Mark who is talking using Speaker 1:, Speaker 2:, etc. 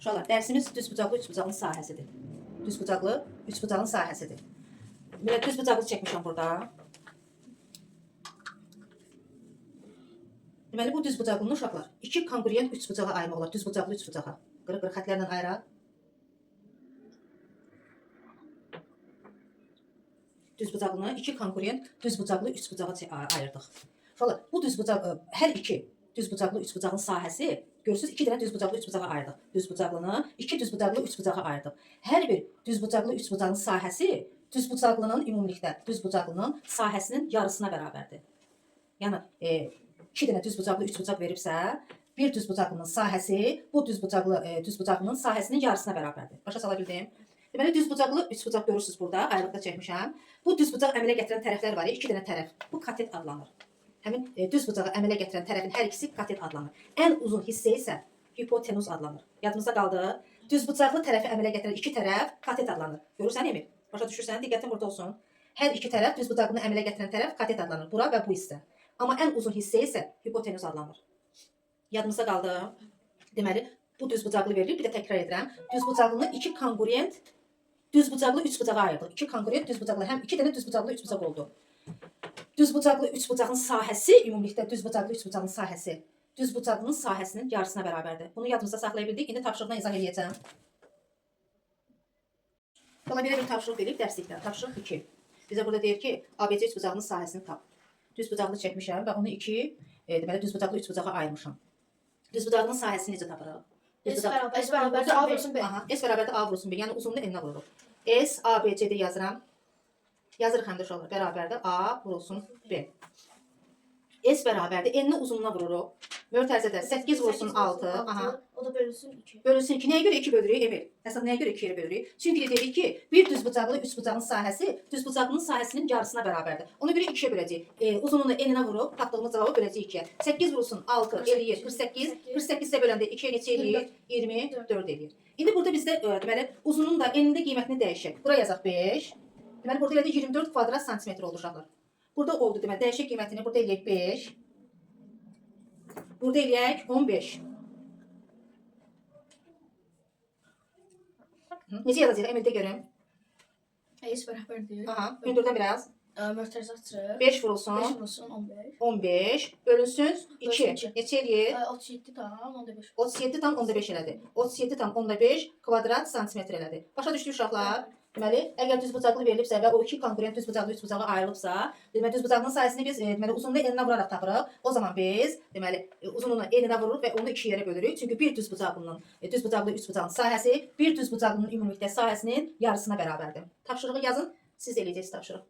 Speaker 1: Uşaqlar, dərsimiz düzbucaqlı üçbucağın sahəsidir. Düzbucaqlı üçbucağın sahəsidir. Belə düzbucaqlı çəkmişəm burada. Deməli, bu düzbucaqlını uşaqlar iki konkurent üçbucağa ayırmaq olar. Düzbucaqlı üçbucağa. Qırıq-qırıq xətlərlə ayıraq. Düzbucaqlını iki konkurent düzbucaqlı üçbucağa ayırdıq. Uşaqlar, bu düzbucaq hər iki düzbucaqlı üçbucağın sahəsi görürsünüz, iki dənə düzbucaqlı üçbucağa ayırdıq. Düzbucaqlını iki düzbucaqlı üçbucağa ayırdıq. Hər bir düzbucaqlı üçbucağın sahəsi düzbucaqlının ümumilikdə düzbucaqlının sahəsinin yarısına bərabərdir. Yəni iki dənə düzbucaqlı üçbucaq veribsə, bir düzbucaqlının sahəsi bu düzbucaqlının sahəsinin yarısına bərabərdir. Başa sala bildim? Deməli, düzbucaqlı üçbucaq görürsünüz burada, ayrılıqda çəkmişəm. Bu düzbucaq əmələ gətirən tərəflər var ya, iki dənə tərəf. Bu katet adlanır. Həmin düzbucağı əmələ gətirən tərəfin hər ikisi katet adlanır. Ən uzun hissə isə hipotenuz adlanır. Yadımızda qaldı. Düzbucaqlı tərəfi əmələ gətirən iki tərəf katet adlanır. Görürsən Emil? Başa düşürsən? Diqqətin burada olsun. Hər iki tərəf düzbucaqlını əmələ gətirən tərəf katet adlanır. Bura və bu hissə. Amma ən uzun hissə isə hipotenuz adlanır. Yadımızda qaldı. Deməli, bu düzbucaqlı verilir. Bir də təkrar edirəm. Düzbucaqlını iki konkurent düzbucaqlı üçbucağa ayırdıq. İki konkurent düzbucaqlı. Həm iki dənə düzbucaqlı üçbucaq oldu. Düzbucaqlı üçbucağın sahəsi, ümumilikdə düzbucaqlı üçbucağın sahəsi düzbucaqlının sahəsinin yarısına bərabərdir. Bunu yadımızda saxlaya bildik. İndi tapşırıqdan izah edəcəm. Bana belə bir tapşırıq verib dərslikdən. Tapşırıq 2. Bizə burada deyir ki, ABC üçbucağının sahəsini tap. Düzbucaqlı çəkmişəm və onu iki deməli düzbucaqlı üçbucağa ayırmışam. Düzbucaqlının sahəsini necə tapırıq?
Speaker 2: S bərabərdir A vurulsun B.
Speaker 1: Aha, S bərabərdir A vurulsun B. Yəni uzunluğunu elinə vururuq. S ABC'də yazıram. Yazırıq həm də uşaqlar. Bərabərdir A vurulsun B. S bərabərdir. N-ni uzunluğuna vururuq. Mötərizədə 8 vurulsun 6. Aha.
Speaker 2: O da bölünsün 2.
Speaker 1: Bölünsün 2. Nəyə görə 2 bölürük Emil? Əsas nəyə görə 2-yə bölürük? Çünki dedik ki, bir düzbucaqlı üçbucağın sahəsi düzbucaqlının sahəsinin yarısına bərabərdir. Ona görə 2-yə böləcəyik. Uzunluğunu N-inə vurub tapdığımız cavabı böləcəyik 2-yə. 8 vurulsun 6 eləyir 48. 48-də böləndə 2-yə neçə eləyir? 24 eləyir. İndi burada bizdə deməli uzunluğun da N-ində qiymətini dəyişək. Bura yazaq 5. Deməli, burada elədi 24 kvadrat santimetr oldu uşaqlar. Burada oldu deməli, dəyişək qiymətini burada eləyək 5. Burada eləyək 15. Necə yazacaq? Emildə görüm.
Speaker 2: S bərabərdir.
Speaker 1: Aha, hündürdən biraz.
Speaker 2: Mötərizə açırıq.
Speaker 1: 5 vurulsun.
Speaker 2: 5 vurulsun 15.
Speaker 1: 15 bölünsün 2.
Speaker 2: Bölünsün
Speaker 1: Neçə eləyir?
Speaker 2: 37 tam 15.
Speaker 1: 37 tam 15 elədi. 37 tam 15 kvadrat santimetr elədi. Başa düşdük uşaqlar? Deməli, əgər düzbucaqlı verilibsə və o iki konkurent düzbucaqlı üçbucağa ayrılıbsa, deməli düzbucaqlının sahəsini biz deməli uzunluğunu N-ə vuraraq tapırıq. O zaman biz deməli uzunluğunu N-ə vururuq və onu 2 yerə bölürük. Çünki bir düzbucaqlının düzbucaqlı üçbucağın sahəsi bir düzbucaqlının ümumilikdə sahəsinin yarısına bərabərdir. Tapşırığı yazın, siz eləyəcəksiniz tapşırıq.